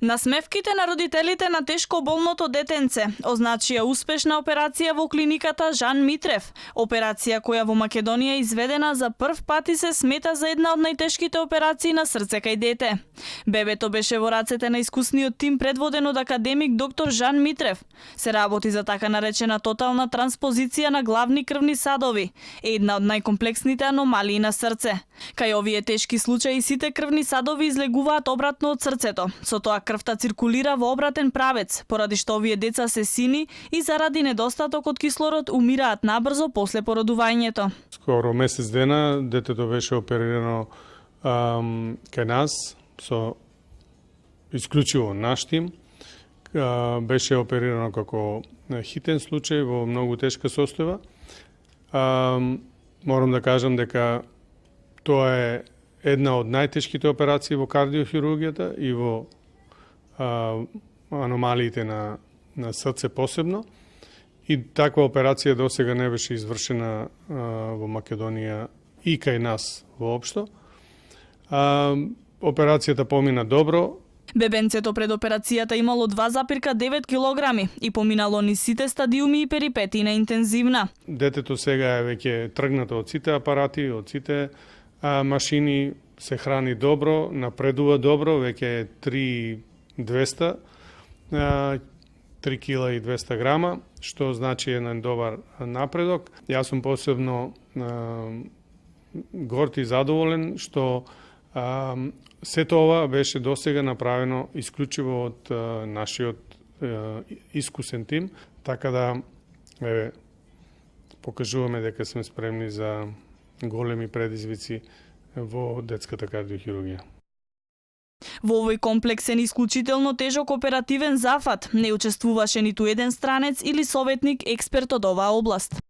Насмевките на родителите на тешко болното детенце означија успешна операција во клиниката Жан Митрев. Операција која во Македонија е изведена за прв пат и се смета за една од најтешките операции на срце кај дете. Бебето беше во рацете на искусниот тим предводен од академик доктор Жан Митрев. Се работи за така наречена тотална транспозиција на главни крвни садови, една од најкомплексните аномалии на срце. Кај овие тешки случаи сите крвни садови излегуваат обратно од срцето. Со тоа крвта циркулира во обратен правец, поради што овие деца се сини и заради недостаток од кислород умираат набрзо после породувањето. Скоро месец дена детето беше оперирано кај нас со исклучиво наш тим. Беше оперирано како хитен случај во многу тешка состојба. Морам да кажам дека тоа е една од најтешките операции во кардиохирургијата и во аномалиите на срце посебно. И таква операција досега не беше извршена во Македонија и кај нас воопшто. Операцијата помина добро. Бебенцето пред операцијата имало 2,9 килограми и поминало низ сите стадиуми и перипетии на интензивна. Детето сега е веќе тргнато од сите апарати, од сите машини, се храни добро, напредува добро, веќе е 3,200, 3 кила и 200 грама, што значи еден добар напредок. Јас сум посебно горд и задоволен што сето ова беше досега направено исклучиво од нашиот искусен тим, така да покажуваме дека сме спремни за големи предизвици во детската кардиохирургија. Во овој комплексен исклучително тежок оперативен зафат не учествуваше ниту еден странец или советник експерт од оваа област.